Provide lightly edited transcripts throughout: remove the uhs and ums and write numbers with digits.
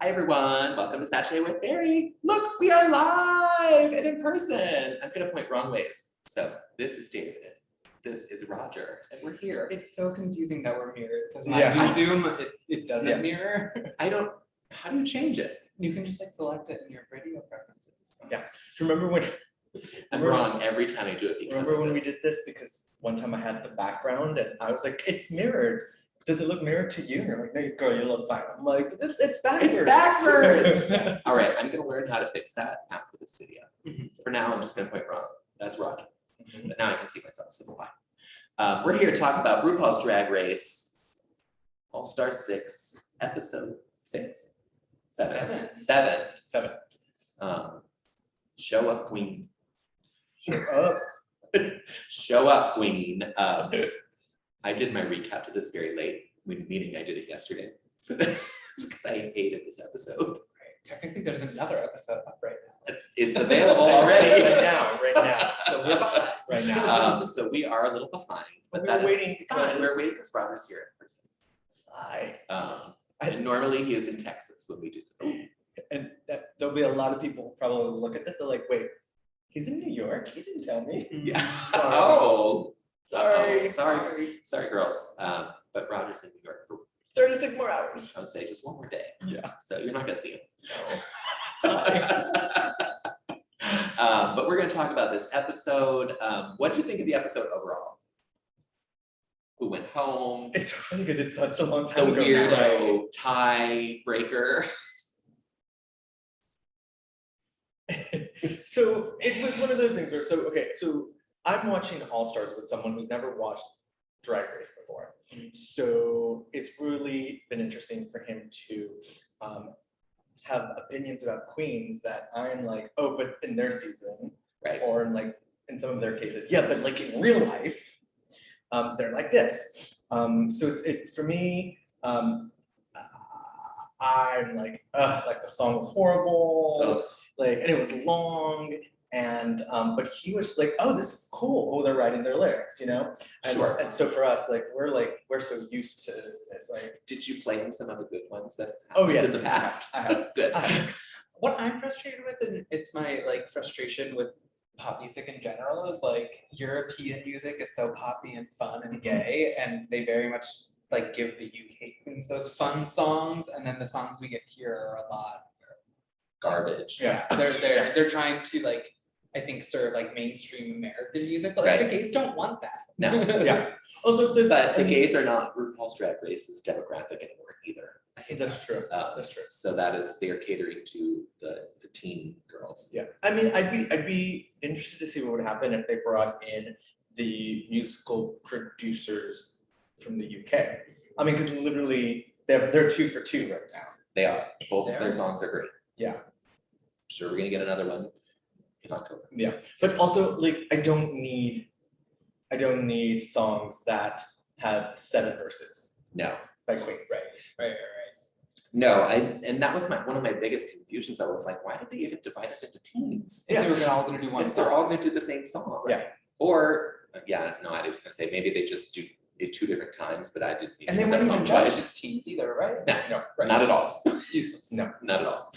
Hi everyone, welcome to Snatch Game with Barry. Look, we are live and in person. I'm gonna point wrong ways. So this is David, this is Roger, and we're here. It's so confusing that we're mirrored because when I do Zoom, it doesn't mirror. How do you change it? You can just like select it in your video preferences. Yeah. Do you remember when? I'm wrong every time I do it because Remember when we did this? Because one time I had the background and I was like, it's mirrored. Does it look mirrored to you? And you're like, no, girl, you look fine. I'm like, it's backwards. It's backwards. All right, I'm gonna learn how to fix that after this video. For now, I'm just gonna point wrong. That's Roger. But now I can see myself, so bye. We're here to talk about RuPaul's Drag Race, All-Star 6, episode 6? 7. Show up, queen. Show up. Show up, queen. I did my recap to this very late, meaning I did it yesterday because I hated this episode. Right. Technically, there's another episode up right now. It's available already. right now. So we're behind right now. So we are a little behind, but We're that is waiting fine. because- We're waiting because Robert's here in person. And normally he is in Texas when we do. And there'll be a lot of people probably look at this. They're like, wait, he's in New York? He didn't tell me. Yeah. Sorry. Oh. Sorry. Sorry, girls. But Roger's in New York for 36 more hours. I would say just one more day. Yeah. So you're not gonna see him. No. But we're gonna talk about this episode. What did you think of the episode overall? Who went home? It's funny because it's such a long The time ago. now, right? weirdo tiebreaker. So it was one of those things where, so I'm watching All Stars with someone who's never watched Drag Race before. So it's really been interesting for him to have opinions about queens that I'm like, oh, but in their season, Right. or in some of their cases, yeah, but like in real life, they're like this. So it's for me, I'm like the song was horrible. Ugh. And it was long, and but he was just like, oh, this is cool. Oh, they're writing their lyrics, you know? And, Sure. and so for us, we're so used to this. Did you play him some of the good ones that Oh, happened yes. in the past? I have. Good. What I'm frustrated with, and it's my like frustration with pop music in general, is like European music is so poppy and fun and gay, and they very much like give the UK queens those fun songs, and then the songs we get here are a lot Garbage. Yeah. They're trying to like, I think, serve like mainstream American music, but like Right. the gays don't want that. No. Yeah. Also, But the gays are not RuPaul's Drag Race's demographic anymore either. I think that's true. That's true. So that is, they're catering to the teen girls. Yeah. I mean, I'd be interested to see what would happen if they brought in the musical producers from the UK. I mean, because literally they're 2 for 2 right now. They are. Both They of their are? songs are great. Yeah. Sure, we're gonna get another one in October. Yeah, but also I don't need songs that have 7 verses No. by queens. Right. No, and that was one of my biggest confusions. I was like, why did they even divide it into teams? If they were all gonna do one If they're song. all gonna do the same song. Yeah. Or, I was gonna say, maybe they just do it 2 different times, but I didn't. need And to they hear that weren't even song judged twice. as teens either, right? No, Right. not at all. Useless. No. Not at all.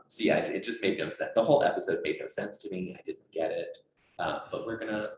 So yeah, it just made no sense. The whole episode made no sense to me. I didn't get it. But we're gonna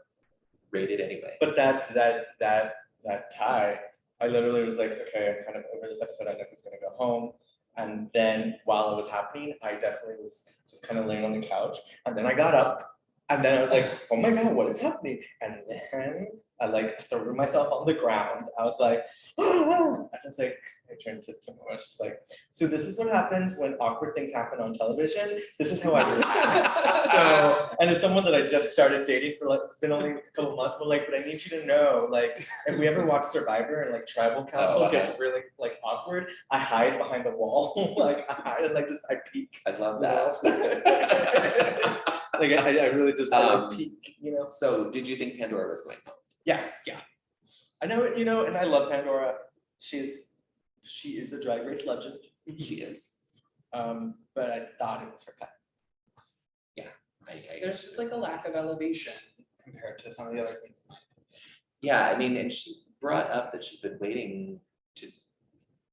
rate it anyway. But that tie, I literally was like, okay, I'm kind of over this episode. I know who's gonna go home. And then while it was happening, I definitely was just kind of laying on the couch. And then I got up, and then I was like, oh my God, what is happening? And then I threw myself on the ground. I was like, and I was like, I turned to Tim, I was just like, so this is what happens when awkward things happen on television. This is how I react. So, and as someone that I just started dating for it's been only a couple months, but but I need you to know, if we ever watch Survivor and tribal council gets really awkward, I hide behind a wall. I hide and I peek. I love that. I really just peek, So did you think Pandora was going home? Yes. Yeah. I know, and I love Pandora. She is a Drag Race legend. She is. But I thought it was her cut. There's just like a lack of elevation compared to some of the other queens. Yeah, I mean, and she brought up that she's been waiting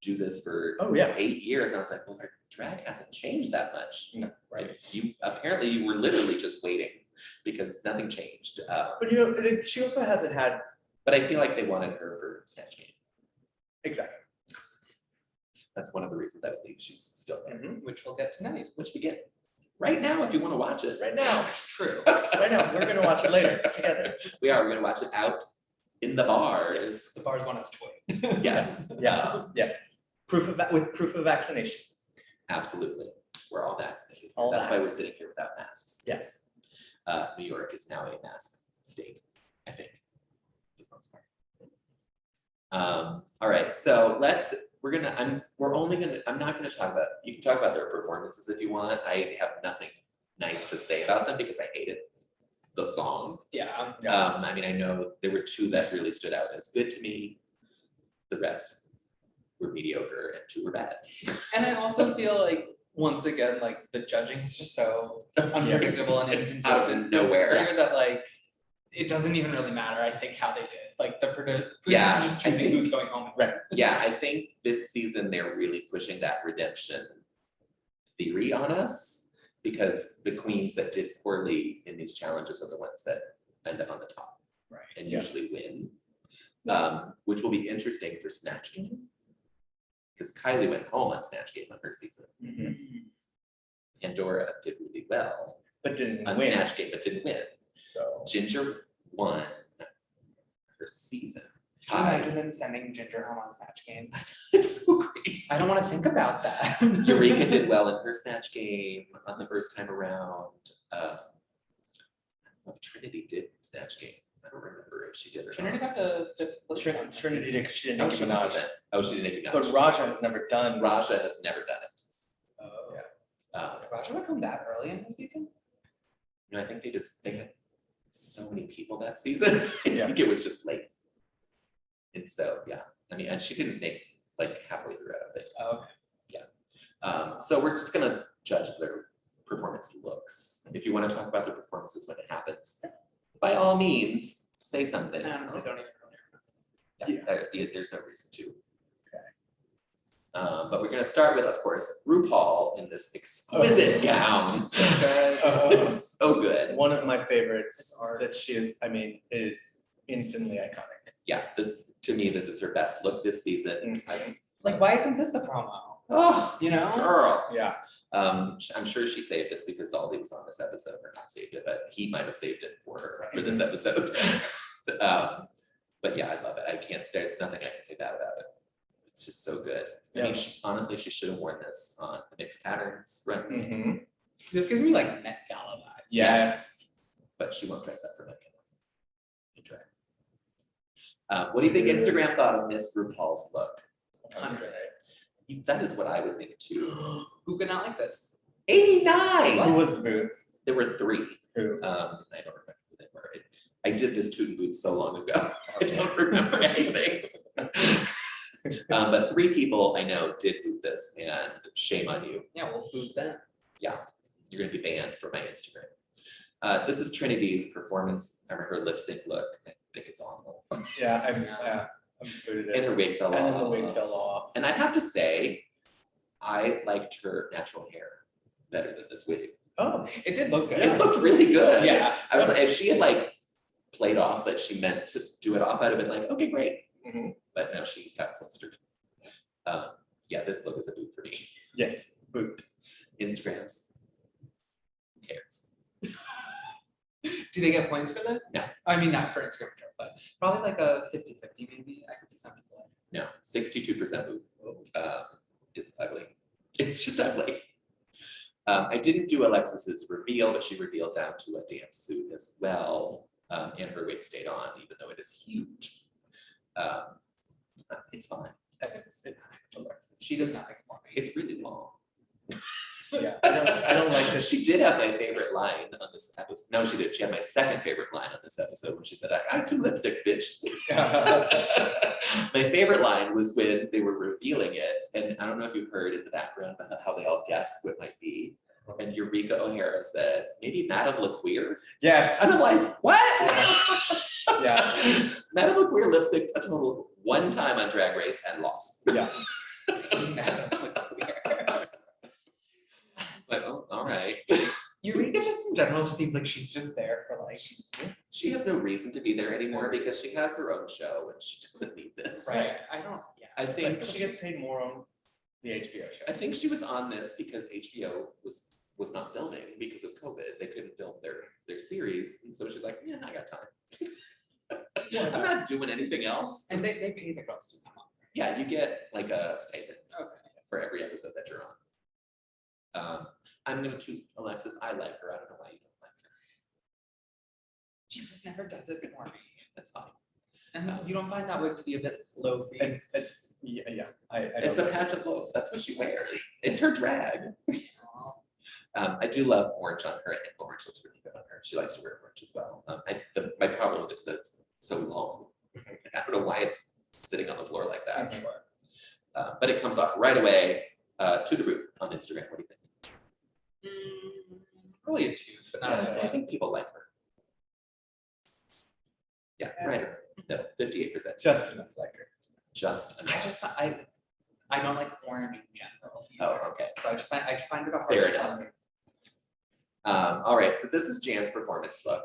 do this for Oh, yeah. 8 years. And I was like, well, our drag hasn't changed that much. No, right. Like, you were literally just waiting because nothing changed. But you know, she also hasn't had But I feel like they wanted her for Snatch Game. exactly. That's one of the reasons I believe she's still there, Which we'll get tonight. which we get right now if you want to watch it. Right now, True. right now, we're gonna watch it later together. We're going to watch it out in the bars. The bars want its toy. Yes. Yeah, yes. With proof of vaccination. Absolutely. We're all vaccinated. All That's why we're vaxxed. sitting here without masks. Yes. New York is now a mask state, I think, for the most part. All right, so I'm not gonna talk about, you can talk about their performances if you want. I have nothing nice to say about them because I hated the song. Yeah. I mean, I know there were 2 that really stood out as good to me. The rest were mediocre and 2 were bad. And I also feel like, once again, like the judging is just so unpredictable and inconsistent. Out of nowhere. It's clear that like, it doesn't even really matter, I think, how they did. Like the producers Yeah, just I choosing think- who's going home. Right. Yeah, I think this season they're really pushing that redemption theory on us because the queens that did poorly in these challenges are the ones that end up on the top Right. and Yeah. usually win. Which will be interesting for Snatch Game. Because Kylie went home on Snatch Game on her season. Pandora did really well But didn't on win. Snatch Game, but didn't win. So Ginger won her season. Can you Tied. imagine them sending Ginger home on Snatch Game? It's so crazy. I don't wanna think about that. Eureka did well in her Snatch Game on the first time around. I don't know if Trinity did Snatch Game. I don't remember if she did or Trinity not. got the fifth place. on this Trinity season. did, she didn't Oh, make she a must have Minaj. been. Oh, she didn't make a But Minaj. Raja has never done. Raja has never done it. Oh. Raja would come that early in the season? No, I think they had so many people that season. I Yeah. think it was just late. And so, yeah, I mean, and she didn't make like halfway through, I don't think. Oh, okay. So we're just gonna judge their performance looks. If you want to talk about their performances when it happens, by all means, say something. I honestly don't even really There's no reason to. But we're gonna start with, of course, RuPaul in this exquisite gown. It's so good. One of my favorites It's art. that she is, I mean, is instantly iconic. Yeah, to me, this is her best look this season. Like, why isn't this the promo? Oh, You know? girl. Yeah. I'm sure she saved this because Zaldi was on this episode, or not saved it, but he might have saved it for her for this episode. But yeah, I love it. I can't, there's nothing I can say bad about it. It's just so good. I mean, honestly, she should have worn this on the mixed patterns runway, Mm-hmm. This gives me like Met Gala vibes. Yes. but she won't dress up for Met Gala. In drag. What do you think Instagram thought of Miss RuPaul's look? 100. That is what I would think too. Who could not like this? 89! Who was the boot? There were 3. Who? I don't remember who they were. I did this Toot and Boots so long ago. I don't remember anything. But 3 people I know did boot this, and shame on you. Yeah, we'll boot them. You're gonna be banned from my Instagram. This is Trinity's performance, or her lip sync look. I think it's awful. Yeah, I'm booted And it. her wig fell off. And then the wig fell off. And I have to say, I liked her natural hair better than this wig. Oh, It did look good. It looked really good. Yeah. I was like, if she had like played off that she meant to do it off, I'd have been like, okay, great. Mhm. But no, she got flustered. Yeah, this look is a boot for me. yes, boot. Instagrams. Who cares? Do they get points for this? No. I mean, not for Instagram, but probably like a 50-50 maybe. I could see some people. No, 62% boot. Is ugly. It's just ugly. I didn't do Alexis's reveal, but she revealed down to a dance suit as well. And her wig stayed on, even though it is huge. It's fine. It's Alexis. She does nothing for me. It's really long. Yeah, I don't like this. She did have my favorite line on this episode. No, she did. She had my second favorite line on this episode when she said, I got 2 lipsticks, bitch. My favorite line was when they were revealing it. And I don't know if you heard in the background about how they all guessed what it might be. And Eureka O'Hara said, maybe Madame LaQueer? Yes. And I'm like, what? Yeah. Madame LaQueer lip synced a total of 1 time on Drag Race and lost. Yeah. right. Eureka just in general seems like she's just there for like. She has no reason to be there anymore because she has her own show and she doesn't need this. Right. I don't. Yeah. I think But she gets paid more on the HBO show. I think she was on this because HBO was not filming because of COVID. They couldn't film their series, and so she's like, yeah, I got time. I'm not doing anything else. And they pay the girls to come on. Yeah, you get like a stipend Okay. for every episode that you're on. I'm gonna toot Alexis. I like her. I don't know why you don't like her. She just never does it for me. That's fine. And you don't find that wig to be a bit low for you? It's yeah. I It's a don't- patch of loaf. That's what she wears. It's her drag. Aw. I do love orange on her. I think orange looks really good on her. She likes to wear orange as well. My problem with it is that it's so long. I don't know why it's sitting on the floor like that. I'm sure. But it comes off right away. To the root on Instagram. What do you think? Probably a 2, but not Yeah, a I think people like her. Yeah, right. No, 58%. just enough like her. Just. I don't like orange in general. Oh, okay. So I just find it a hard. Fair enough. All right, so this is Jan's performance look.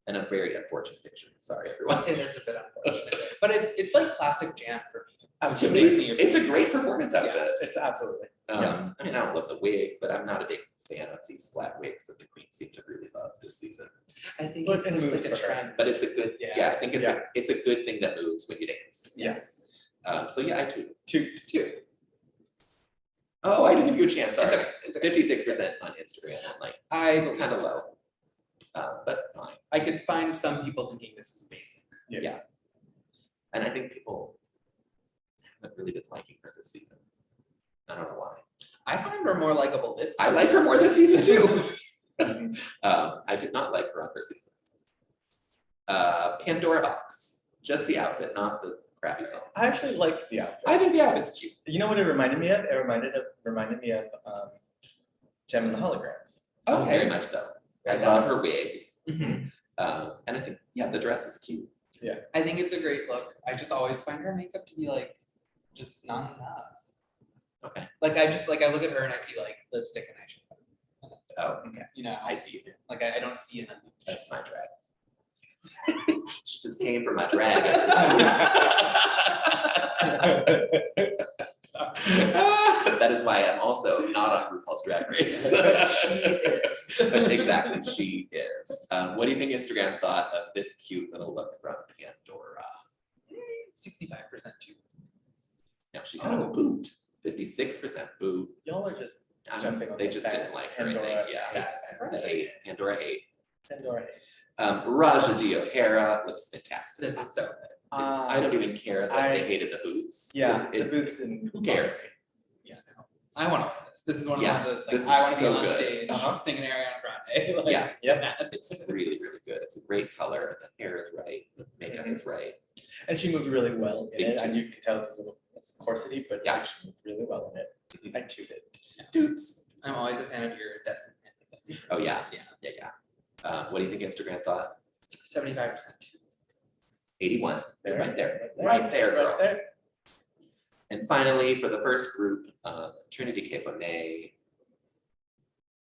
And a very unfortunate picture. Sorry, everyone. It is a bit unfortunate, but it's like classic Jan for me. To me, it's a great performance outfit. It's absolutely. I mean, I don't love the wig, but I'm not a big fan of these flat wigs that the queen seemed to really love this season. I think But it's it just moves like a for her. trend. But it's a good, Yeah. yeah, I think it's a good thing that moves when you dance. Yes. So yeah, I too. Two. Oh, I didn't give you a chance, sorry. It's okay. 56% on Instagram, like I believe kind of low. But fine. I could find some people thinking this is basic. Yeah. And I think people haven't really been liking her this season. I don't know why. I find her more likable this. I like her more this season too. I did not like her on her season. Pandora Box, just the outfit, not the crappy song. I actually liked the outfit. I think the outfit's cute. You know what it reminded me of? It reminded me of Gem and the Holograms. Oh, very much so. I love her wig. Mhm. And I think, yeah, the dress is cute. I think it's a great look. I just always find her makeup to be like just not enough. Okay. Like I look at her and I see like lipstick and eyeshadow. And that's, Oh, okay. you know, I see you. like I don't see enough. That's my drag. She just came for my drag. That is why I'm also not on RuPaul's Drag Race. Exactly, she is. What do you think Instagram thought of this cute little look from Pandora? 65% too. Now she got a boot, 56% boot. Y'all are just I don't- jumping on They the just back didn't like her, I Pandora think, yeah. That's The right. hate, Pandora hate. Pandora. Raja D. O'Hara looks fantastic. This is so good. I don't even care that they hated the boots. Yeah, It- the boots and Who cares? Yeah, no. I want to wear this. This is one of Yeah, the ones this that's like I is want to be so on good. stage singing Ariana Grande. Like, Yeah. Yep. It's really, really good. It's a great color. The hair is right. The makeup is right. And she moved really well in Big it, and you could tell it's a little corsety, but Yeah. like, she moved really well in it. I tooted. Toots. I'm always a fan of your Destiny. Oh, yeah. Yeah. Yeah. What do you think Instagram thought? 75%. 81. They're right there. Right there, girl. Right there. And finally, for the first group, Trinity K. Bonet.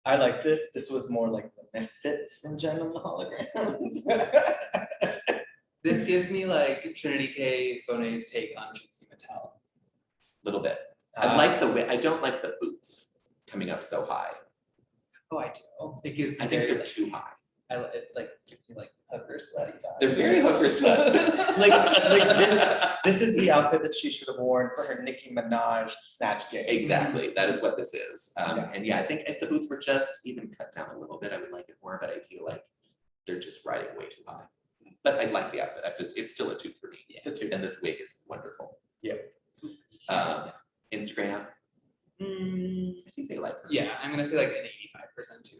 I like this. This was more like the Misfits from Gem and the Holograms. This gives me like Trinity K. Bonet's take on Trixie Mattel. Little bit. I like the way. I don't like the boots coming up so high. Oh, I do. It gives me I think very, they're too high. it like gives me like hooker slutty vibes. They're very hooker slut. This is the outfit that she should have worn for her Nicki Minaj Snatch Game. Exactly. That is what this is. Yeah. And yeah, I think if the boots were just even cut down a little bit, I would like it more, but I feel like they're just riding way too high. But I like the outfit. It's still a toot for me. It's a toot. And this wig is wonderful. Yeah. Instagram, I think they like her. Yeah, I'm gonna say like an 85% too.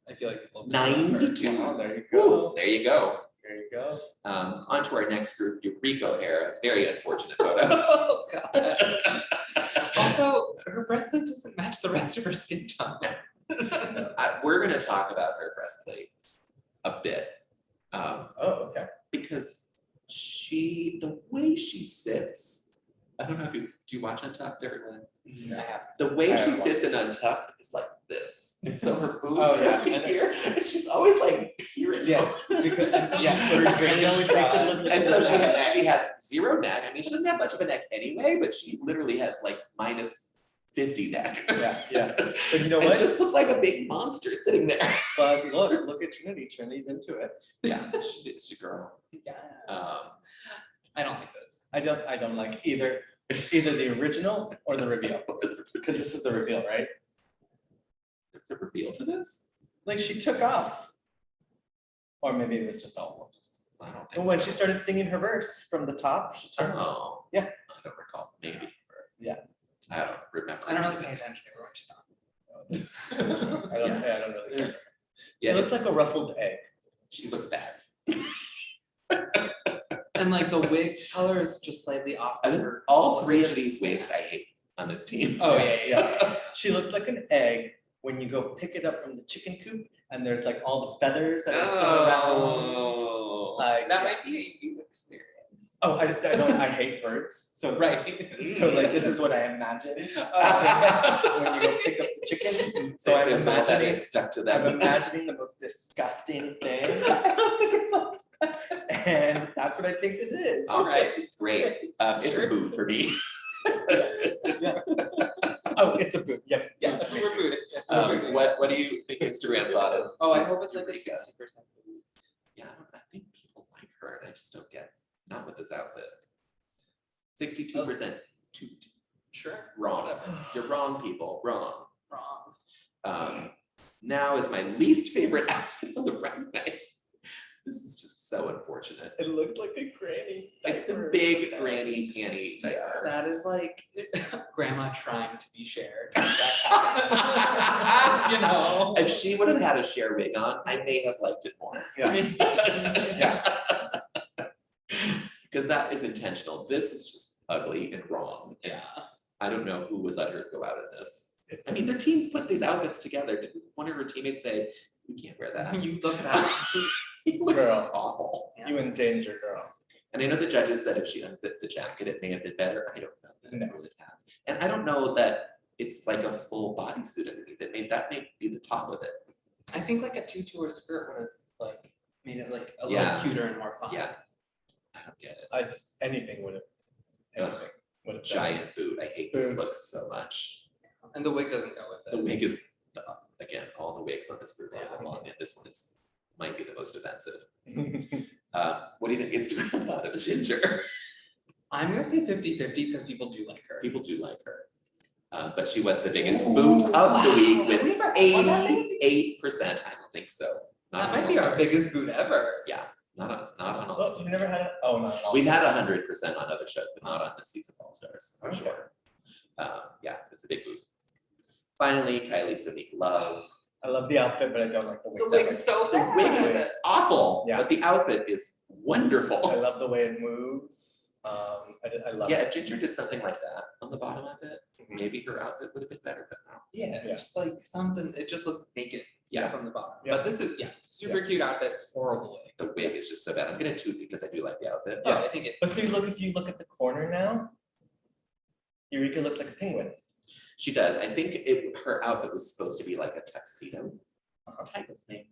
I feel like people 92. Wow, there you Woo, go. there you go. There you go. On to our next group, Eureka O'Hara. Very unfortunate photo. Oh god. Also, her breastplate doesn't match the rest of her skin tone. We're gonna talk about her breastplate a bit. Oh, okay. Because the way she sits I don't know if do you watch Untucked, everyone? I have. The way I she haven't sits in Untucked is like this. And so her boobs Oh, yeah. are here, and she's always like peering. Yes, because and it always makes it look like And so she's not- she has zero neck. I mean, she doesn't have much of a neck anyway, but she literally has like minus 50 neck. Yeah. But you know And what? it just looks like a big monster sitting there. But look at Trinity. Trinity's into it. Yeah, she's a girl. Yeah. Um, I don't like this. I don't like either the original or the reveal. Because this is the reveal, right? there's a reveal to this? Like she took off. Or maybe it was just all I don't But think when so. she started singing her verse from the top, she turned. Oh. Yeah. I don't recall, maybe. Yeah. I don't remember. I don't really pay attention to her when she's on. I don't really care. Yeah, It looks it's- like a ruffled egg. she looks bad. And like the wig color is just slightly off. I mean, her- all three of these wigs I hate on this team. Oh, yeah. She looks like an egg when you go pick it up from the chicken coop and there's like all the feathers that are still around. Oh. Like That might be a you experience. oh, I hate birds. So Right. So like this is what I imagine Oh. when you go pick up the chicken. So I'm There's no feathers imagining stuck to I'm them. imagining the most disgusting thing. And that's what I think this is. All right, great. It's a Sure. boot for me. Oh, it's a boot. Yep. Yeah, me we're too. booted. What do you think Instagram thought of? Oh, I hope it's like a Eureka? 60%. Yeah, I think people like her, and I just don't get, not with this outfit. 62% toot. Sure. Wrong. Whatever. You're wrong, people. Wrong. Wrong. Now is my least favorite outfit on the runway. This is just so unfortunate. It looks like a granny. It's a diaper. big granny panty diaper. That is like grandma trying to be shared. You know. If she would have had a share wig on, I may have liked it more. Yeah. Because that is intentional. This is just ugly and wrong. And Yeah. I don't know who would let her go out in this. I mean, their teams put these outfits together. Did one of her teammates say, "You can't wear that"? You look bad. You look Girl. awful. You in danger, girl. And I know the judges said if she unfit the jacket, it may have been better. I don't know that No. it would have. And I don't know that it's like a full bodysuit underneath it. That may be the top of it. I think like a tutu or skirt would have like made it like a Yeah. little cuter and more fun. Yeah. I don't get it. I just anything would have. Anything would have. Giant boot. I hate this Boot. look so much. And the wig doesn't go with The it. wig is, again, all the wigs on this group Yeah. are long, and this one might be the most offensive. done. What do you think Instagram thought of Ginger? I'm gonna say 50-50 because people do like her. People do like her. But she was the biggest boot of the week with 88%. I don't think so. Not That on might be All our Stars. biggest boot ever. Yeah, not on All Oh, Stars. you've never had a, oh, no. We've had 100% on other shows, but not on this season of All Stars, for Okay. sure. Yeah, it's a big boot. Finally, Kylie's Unique Love. I love the outfit, but I don't like the wig. The wig is so The bad. wig is awful, Yeah. but the outfit is I wonderful. love the way it moves. I love Yeah, it. if Ginger did something like that on the bottom of it, Mhm. maybe her outfit would have been better, but no. Yeah, Yeah. just like something, it just looked naked. Yeah. From the bottom. Yeah. But this is, super cute outfit, horrible wig. The wig is just so bad. I'm gonna toot because I do like the outfit. Yeah, I think it. But see, look, if you look at the corner now, Eureka looks like a penguin. She does. I think her outfit was supposed to be like a tuxedo type of thing.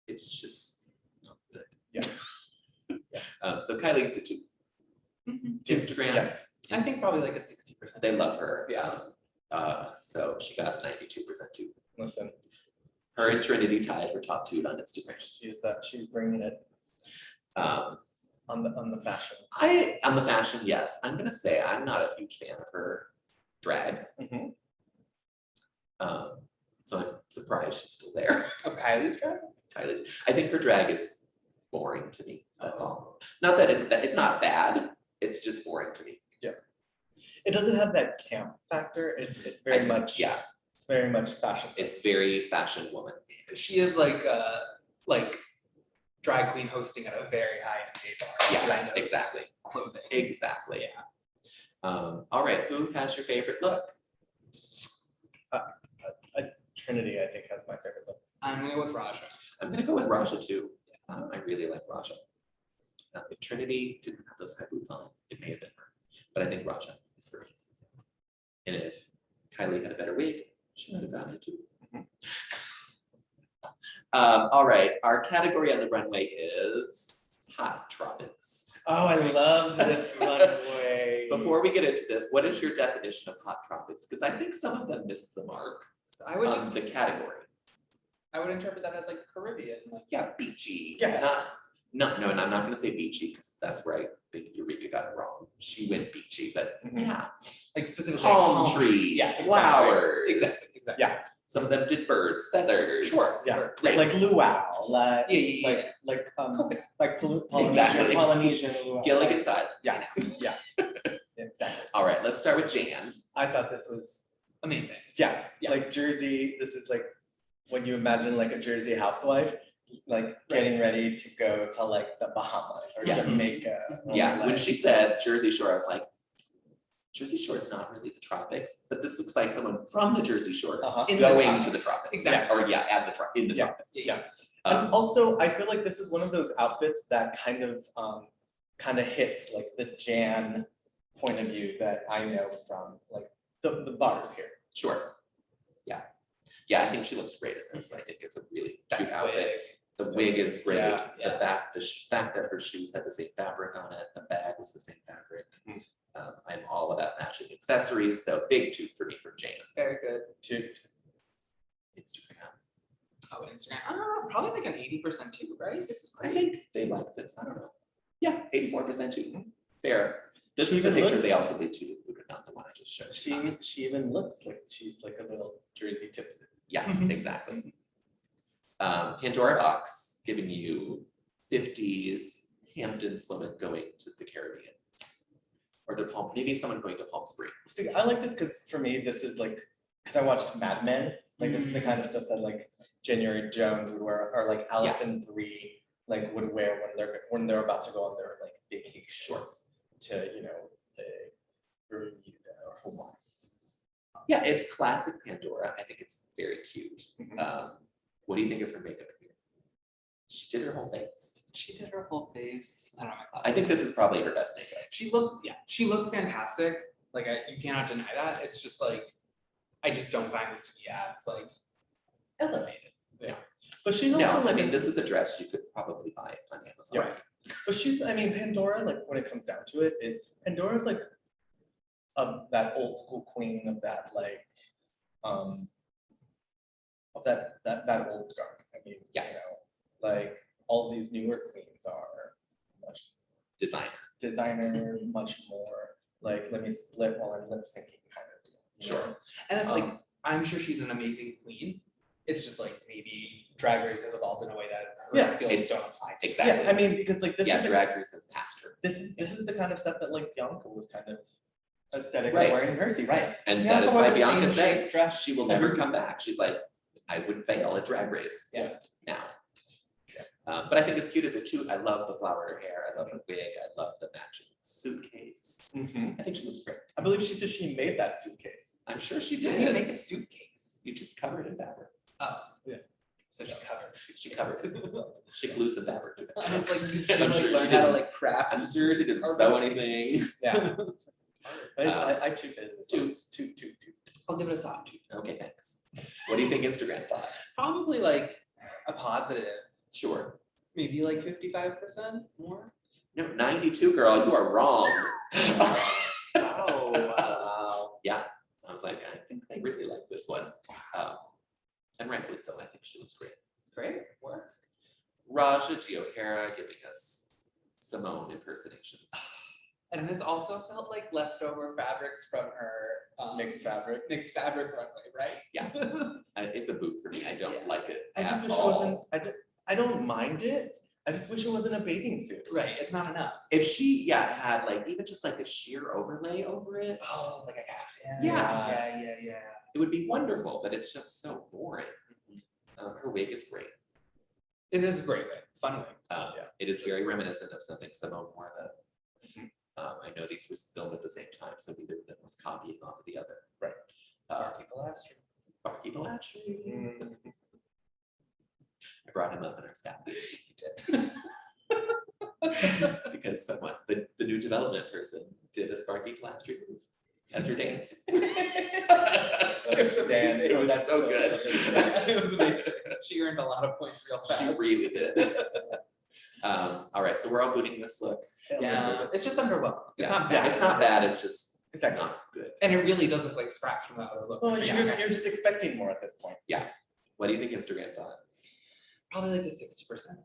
It's just not good. Yeah. So Kylie gets a toot. Instagram, Yes. I think probably like a 60%. they love her. Yeah. So she got a 92% toot. Listen, Her and Trinity tied for top toot on Instagram. she's bringing it Um, on the fashion. on the fashion, yes. I'm gonna say I'm not a huge fan of her drag. Mhm. So I'm surprised she's still there. Of Kylie's drag? Kylie's. I think her drag is boring to me. That's all. Not that it's not bad. It's just boring to me. It doesn't have that camp factor. It's very much. Yeah, It's very much fashion. it's very fashion woman. She is like drag queen hosting at a very high end gay bar. Yeah, kind of exactly. Clothing. Exactly. All right. Who has your favorite look? Trinity, I think, has my favorite look. I'm gonna go with Raja. I'm gonna go with Raja too. I really like Raja. If Trinity didn't have those high boots on, it may have been her. But I think Raja is for me. And if Kylie had a better wig, she might have gotten it too. All right, our category on the runway is Hot Tropics. Oh, I loved this runway. Before we get into this, what is your definition of Hot Tropics? Because I think some of them missed the mark I would on the category. I would interpret that as like Caribbean. Like, Yeah, beachy. Yeah. No, and I'm not gonna say beachy because that's where I think Eureka got it wrong. She went beachy, but Mhm. yeah. like specifically Palm trees, Yeah, exactly. flowers. Exactly. Yeah. Some of them did birds, feathers. Sure. Yeah. Right. Like luau, like Yeah. Exactly. Polynesian luau. Gilligan's Island. Yeah, yeah. Exactly. All right, let's start with Jan. I thought this was, Amazing. yeah, Yeah. like Jersey, this is like when you imagine like a Jersey housewife, like getting ready to go to like the Bahamas or Yes. Jamaica. or, Yeah, when like- she said Jersey Shore, I was like, Jersey Shore is not really the tropics, but this looks like someone from the Jersey Shore Uh-huh. In the going tropics. to the tropics. Exactly. Or yeah, in the Yes, tropics. yeah. Um, And also, I feel like this is one of those outfits that kind of hits like the Jan point of view that I know from like the bars here. Sure. Yeah. Yeah, I think she looks great in this. I think it's a really cute outfit. The wig is great. Yeah, The fact that her shoes had the same fabric on it, the bag was the same fabric. Mhm. I'm all about matching accessories, so big toot for me from Jan. Very good. Instagram. Oh, Instagram. Probably like an 80% too, right? This is I great. think they like this. I don't know. Yeah, 84% too. Fair. This She is the even picture looks- they also did too, not the one I just showed. She even looks like she's like a little Jersey tipsy. Yeah, Mhm. exactly. Pandora box giving you 50s Hamptons woman going to the Caribbean. Or to Palm, maybe someone going to Palm Springs. See, I like this because for me, this is like, because I watched Mad Men, like this is the kind of stuff that like January Jones would wear, or like Allison Brie like would wear when they're about to go on their like vacation shorts to, the Bermuda or Hawaii. Yeah, it's classic Pandora. I think it's very cute. Mhm. What do you think of her makeup here? She did her whole face. She did her whole face. I don't know. I think this is probably her best makeup. She looks fantastic. Like you cannot deny that. It's just like I just don't find this to be as like elevated. But she's also No, I like, mean, this is a dress you could probably buy on Amazon. Right. But Pandora, like when it comes down to it, is Pandora's like that old school queen of that like of that old guard. I mean, Yeah. like all these newer queens are much Designer. much more like let me split while I'm lip syncing kind of deal. Sure. And it's like Um, I'm sure she's an amazing queen. It's just like maybe Drag Race has evolved in a way that her Yeah, skills it's- don't apply to. Exactly. Yeah, I mean, because like this Yeah, is the, Drag Race has passed her. this is the kind of stuff that like Bianca was kind of aesthetic Right. wearing in her season. Right, and Bianca that is wore why the Bianca same says shaped dress she will never every come back. She's like, I would fail at Drag Race. Yeah. Now. But I think it's cute. It's a toot. I love the flower in her hair. I love her wig. I love the matching suitcase. Mhm. I think she looks great. I believe she said she made that suitcase. I'm sure she How do you did. make a suitcase? You just cover it in fabric. Oh. Yeah. So she covered. She covered it. She glued some fabric to it. I was like, did she I'm like sure she learn how to didn't. like craft? I'm sure she didn't sew anything. Yeah. I toot it. Toot. I'll give it a soft toot. Okay, thanks. What do you think Instagram thought? Probably like a positive, Sure. maybe like 55% more. No, 92, girl, you are wrong. Wow. Wow. Yeah, I was like, I think they really like this one. And rightfully so, I think she looks great. Great work. Raja G. O'Hara giving us Simone impersonation. And this also felt like leftover fabrics from her Mixed fabric. mixed fabric runway, right? Yeah. It's a boot for me. I don't Yeah. like it I just at wish it all. wasn't. I don't mind it. I just wish it wasn't a bathing suit. Right, it's not enough. If she, had like even just like a sheer overlay over it, Oh, like a caftan. Yeah. Yeah. it would be wonderful, but it's just so boring. Her wig is great. It is a great wig, fun wig. Yeah. It is very reminiscent of something Simone wore that. I know these were filmed at the same time, so neither of them was copying off of the other. Right. Sparky Pilastri. Barky Blatchy. Mm. I brought him up in our staff. He did. Because someone, the new development person did a Sparky Plastry move as her dance. Damn, It was that's so good. It was amazing. She earned a lot of points real fast. She really did. All right, so we're all booting this look. Yeah, it's just underwhelming. It's Yeah. not bad. It's not bad, it's just Exactly. not good. And it really does look like scraps from the other look. Well, Yeah. you're just expecting more at this point. What do you think Instagram thought? Probably like a 60%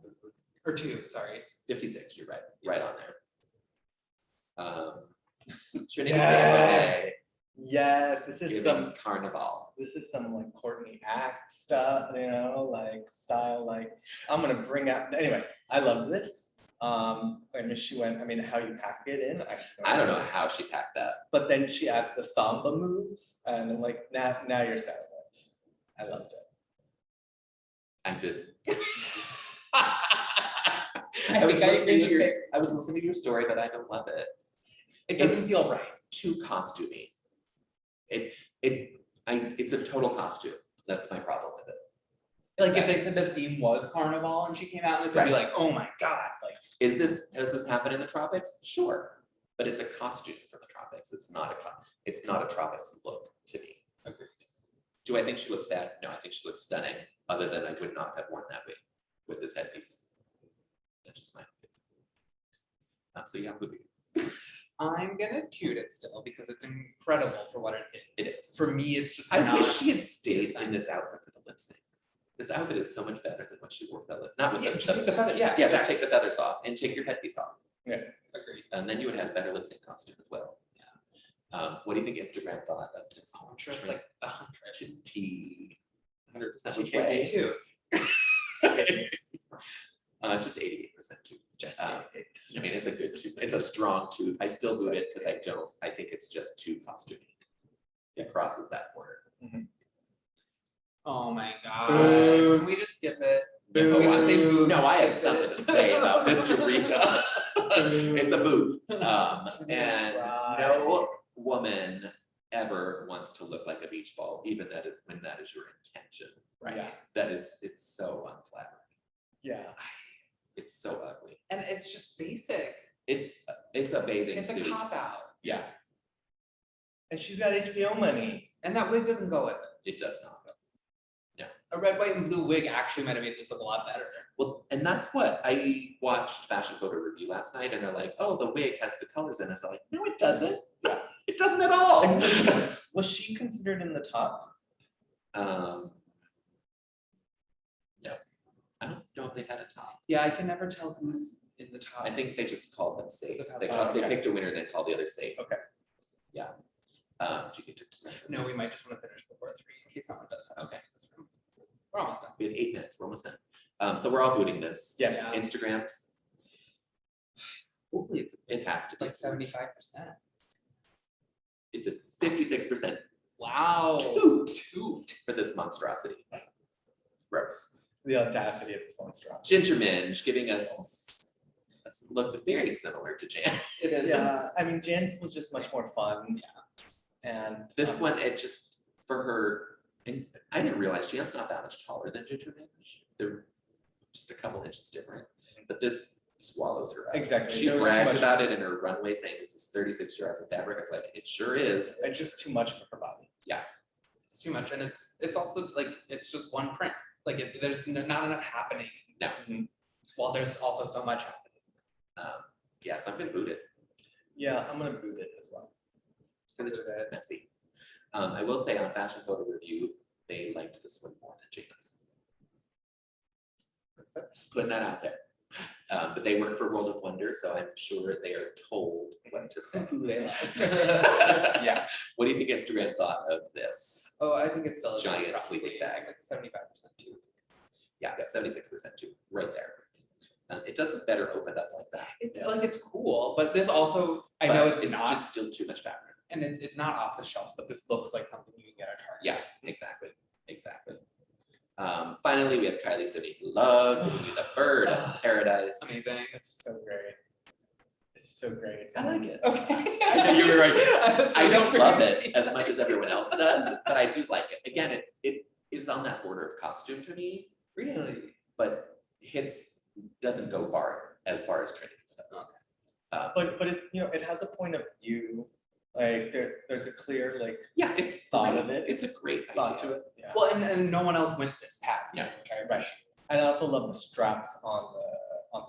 or 2, sorry. 56, you're right, right on there. Trinity Yeah. Yes, this is giving some carnival. like Courtney Act stuff, you know, like style, like I'm gonna bring out, anyway, I love this. I mean, she went, I mean, how you pack it in, I don't know how she packed that. But then she adds the samba moves, and I'm like, now you're selling it. I loved it. I did. I I was think I listening to agree your, with I was listening to your story, but I don't love it. It doesn't feel right. Too costumey. It's a total costume. That's my problem with it. Like if they said the theme was carnival and she came out, this would be like, oh my god, like Does this happen in the tropics? Sure, but it's a costume from the tropics. It's not a tropics look to me. Agreed. Do I think she looks bad? No, I think she looks stunning. Other than I would not have worn that wig with this headpiece. That's just my opinion. So yeah, movie. I'm gonna toot it still because it's incredible for what it is. It is. For me, it's just I not. wish she had stayed in this outfit for the lip sync. This outfit is so much better than what she wore for the lip. Not with Yeah, the, just take the feather, yeah. yeah, just take the feathers off and take your headpiece off. Agreed. And then you would have a better lip sync costume as well. Yeah. What do you think Instagram thought of this? Oh, I'm sure it's like 100. T 100% Which which way way? too? Just 88% too. Just I mean, it's a good toot. It's a strong toot. I still boot it because I think it's just too costumey. It crosses that border. Oh my god. Boo. Can we just skip it? No, Can we just say boo? no, I have Skip it? something to say about Miss Eureka. It's a boot. And no woman ever wants to look like a beach ball, even when that is your intention. Right. Yeah. It's so unflattering. Yeah. It's so ugly. And it's just basic. It's a bathing It's suit. a cop out. Yeah, And she's got HBO money. And that wig doesn't go with it. it does not. A red, white, and blue wig actually might have made this look a lot better. Well, and that's what I watched Fashion Photo Review last night, and they're like, "Oh, the wig has the colors in it." So I'm like, "No, it doesn't. It doesn't at all." And was she considered in the top? No, I don't know if they had a top. Yeah, I can never tell who's in the top. I think they just called them safe. Oh, They okay. picked a winner and then called the other safe. Okay. Yeah. Do you get to? No, we might just want to finish before 3 in case someone does have. Okay. This room. We're almost done. We have 8 minutes. We're almost done. So we're all booting this. Yes. Yeah. Instagrams. Hopefully it's It has to be. like 75%. It's a 56% Wow. toot for this monstrosity. Gross. The audacity of this monstrosity. Ginger Minge giving us a look very similar to Jan. It is. Yeah, I mean, Jan's was just much more fun. Yeah. And This one, it just, for her, and I didn't realize Jan's not that much taller than Ginger Minge. They're just a couple inches different, but this swallows her up. Exactly. She There was too bragged much- about it in her runway saying this is 36 yards of fabric. I was like, it sure is. It's just too much for her body. It's too much, and it's also like it's just one print. Like there's not enough happening. No. While there's also so much happening. Yeah, so I'm gonna boot it Yeah, I'm gonna boot it as well. because it's just messy. I will say on Fashion Photo Review, they liked this one more than Jan's. Just putting that out there. But they work for World of Wonder, so I'm sure they are told what to say. Who they like. Yeah. What do you think Instagram thought of this? Oh, I think it's still a Giant probably, sleeping bag. like 75% too. Yeah, I got 76% too, right there. It does look better opened up like that. Like it's cool, but this also I know But it's not, just still too much fabric. and it's not off the shelves, but this looks like something you can get at Target. Yeah, exactly. Finally, we have Kylie Sonique Love giving you the bird of paradise. Amazing. It's so great. It's so great. I like it. Okay. I know you were right. I don't waiting love for it you. as much as everyone else does, but I do like it. Again, it is on that border of costume to me, Really? but doesn't go far as far as Trinity stuff. But it's, you know, it has a point of view, like there's a clear like Yeah, it's thought great. of it. It's a great thought idea. to it. Yeah. Well, and no one else went this path. Yeah. Which I Right. appreciate. And I also love the straps on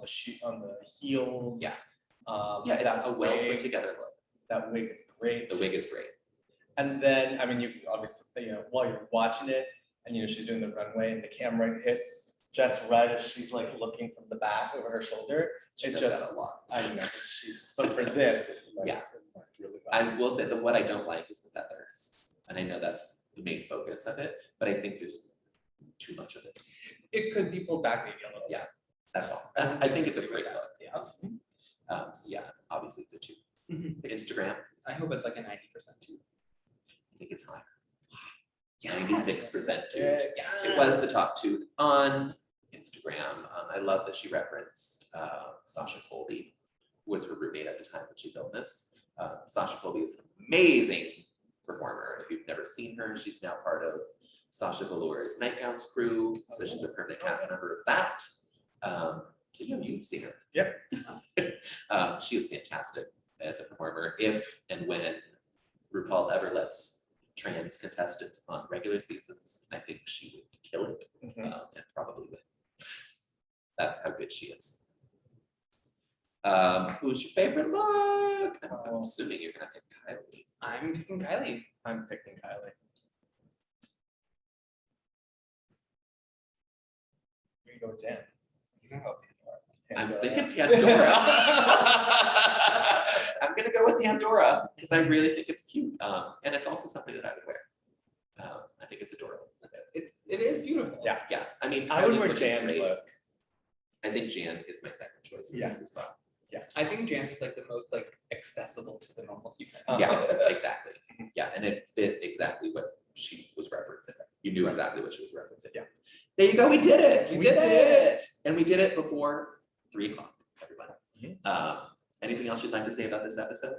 the heels. Yeah. Um, Yeah, it's that a well put wig, together look. that wig is great. The wig is great. And then, I mean, you obviously, you know, while you're watching it, and you know, she's doing the runway, and the camera hits just right as she's like looking from the back over her shoulder. She It does just, that a lot. I know, but for this, it, like, Yeah. it worked really well. I will say that what I don't like is the feathers, and I know that's the main focus of it, but I think there's too much of it. It could be pulled back maybe a little. Yeah. That's all. I think it's a great look. Yeah. So yeah, obviously it's a 2. Mhm. The Instagram, I hope it's like a 90% too. I think it's higher. 96% too. Yeah. It was the top 2 on Instagram. I love that she referenced Sasha Colby, who was her roommate at the time when she filmed this. Sasha Colby is an amazing performer. If you've never seen her, she's now part of Sasha Velour's Nightgowns crew, so she's a permanent cast member of that. So you've seen her. Yep. She is fantastic as a performer. If and when RuPaul ever lets trans contestants on regular seasons, I think she would kill it Mhm. and probably win. That's how good she is. Who's your favorite look? I'm assuming you're gonna pick Kylie. I'm picking Kylie. I'm picking Kylie. We go with Jan. You can go. I'm Pandora. thinking Pandora. I'm gonna go with Pandora because I really think it's cute, and it's also something that I would wear. I think it's adorable. It is beautiful. Yeah. Yeah, I mean, I would Kylie's wear look is Jan's great. look. I think Jan is my second choice for Yeah. this as well. I think Jan's is like the most like accessible to the normal human. Yeah, exactly. Yeah, and it fit exactly what she was referencing. You knew exactly what she was referencing. Yeah. There you go. We did it. We did it. And we did it before 3 o'clock, everybody. Mhm. Anything else you'd like to say about this episode?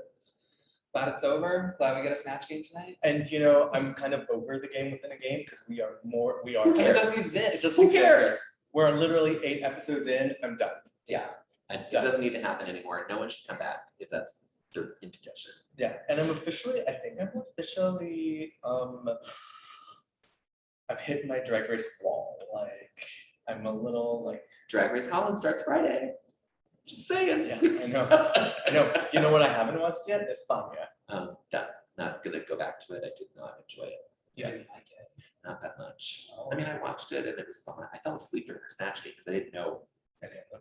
Glad it's over. Glad we get a snatch game tonight. And you know, I'm kind of over the game within a game because we are. Who It cares? doesn't exist. It doesn't Who cares? We're literally 8 episodes in. I'm done. Yeah, and it Done. doesn't need to happen anymore. No one should come back if that's their intention. Yeah, and I think I'm officially, I've hit my Drag Race wall. Like, I'm a little like, Drag Race Holland starts Friday. Just saying. yeah, I know. I know. Do you know what I haven't watched yet? Espana. Not gonna go back to it. I did not enjoy it. You didn't like it. Not that much. Oh. I mean, I watched it and it was fun. I fell asleep during her Snatch Game because I didn't know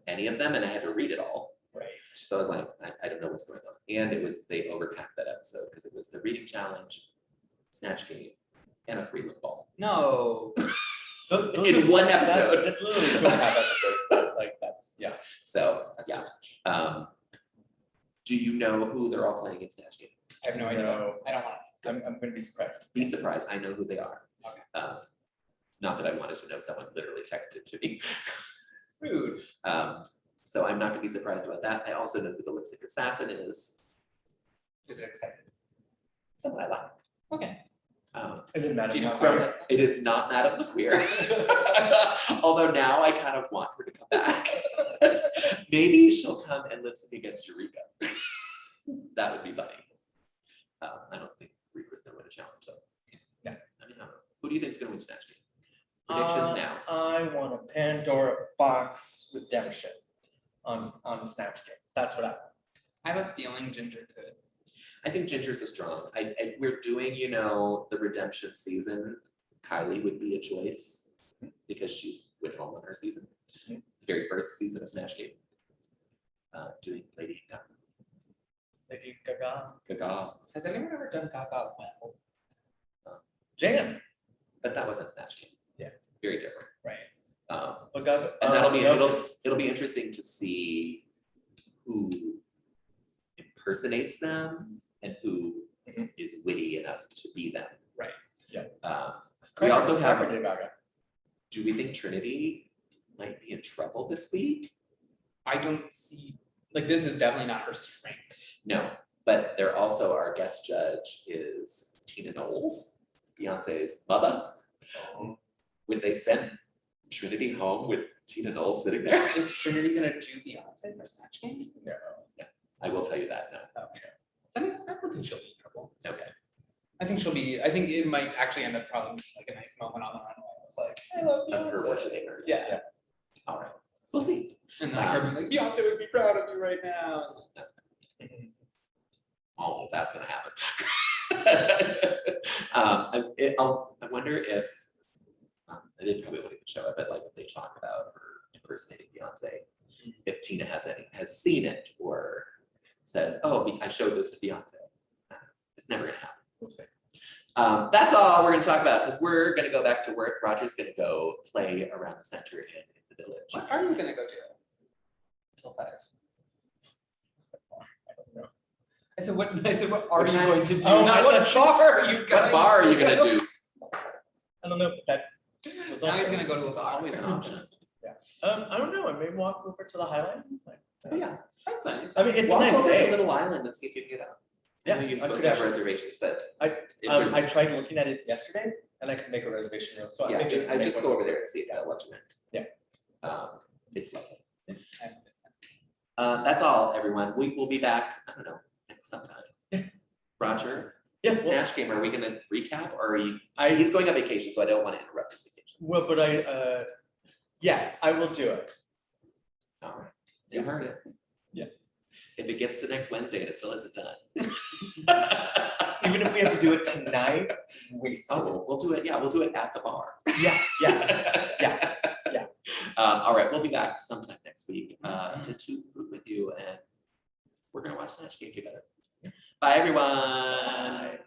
any of them and I had to read it all. Right. So I was like, I don't know what's going on. And they overpacked that episode because it was the reading challenge, Snatch Game, and a 3-win ball. No. In one episode. That's literally 2.5 episodes. Like that's yeah. So That's yeah. too much. Do you know who they're all playing in Snatch Game? I have no idea. No. I don't want I'm gonna be surprised. Be surprised. I know who they are. Okay. Not that I wanted to know. Someone literally texted to me. to. Rude. So I'm not gonna be surprised about that. I also know who the lip sync assassin is. Is it exciting? Someone I like. Okay. Is it Madam Do you know Queer? Carla? It is not Madame LaQueer. Although now I kind of want her to come back. Maybe she'll come and lip sync against Eureka. That would be funny. I don't think Eureka's gonna win a challenge though. Yeah. I mean, I don't know. Who do you think is gonna win Snatch Game? Predictions now. I want a Pandora box redemption on the Snatch Game. That's what I want. I have a feeling Ginger could. I think Ginger's a strong. If we're doing, the redemption season, Kylie would be a choice because she went home on her season, Mhm. the very first season of Snatch Game. Doing Lady Lady Gaga. Gaga, Has anyone ever done Gaga well? Jan. but that wasn't Snatch Game. Yeah. Very different. Right. Um, But Gaga. and that'll be no, it'll be interesting to see who impersonates them and who Mhm. is witty enough to be them. Right. Yeah. We also have. Lady Gaga. Do we think Trinity might be in trouble this week? I don't see, like, this is definitely not her strength. No, but there also, our guest judge is Tina Knowles, Beyonce's mother. Would they send Trinity home with Tina Knowles sitting there. Is Trinity gonna do Beyonce for Snatch Game? No. I will tell you that now. Okay. Then I don't think she'll be in trouble. Okay. I think it might actually end up probably like a nice moment on the runway. It's like, I love Of her Beyonce. worshiping her. Yeah. All right. We'll see. And like her being like, Beyonce would be proud of you right now. Oh, that's gonna happen. I wonder if they probably won't even show it, but like if they talk about her impersonating Beyonce, if Tina has seen it or says, "Oh, I showed this to Beyonce," it's never gonna happen. We'll see. That's all we're gonna talk about because we're gonna go back to work. Roger's gonna go play around the center in the village. What are you gonna go to? Till 5. I don't know. I said, what are What you time? going to do? Oh, Not I what thought- bar are you What going bar are you gonna do? I don't know, but that was Now he's also- gonna go to a It's bar. always an option. I don't know, I may walk over to the Highline. Like, Oh, yeah, that's nice. I mean, it's a Walk nice over day. to Little Island and see if you can get out. I know you're I supposed could to have actually- reservations, but if I there's- tried looking at it yesterday and I could make a reservation real, so I yeah, may I make just one go over real there quick. and see if they'll let you in. Yeah. It's lovely. That's all, everyone. We will be back, I don't know, next sometime. Roger, Yes, well, Snatch Game, are we gonna recap or are you, I, he's going on vacation, so I don't wanna interrupt his vacation. well, but yes, I will do it. All right, you heard it. Yeah. If it gets to next Wednesday and it still isn't done. Even if we have to do it tonight, we Oh, we'll do it, yeah, we'll do it at the bar. Yeah, yeah. All right, we'll be back sometime next week to toot with you and we're gonna watch Snatch Game together. Bye, everyone.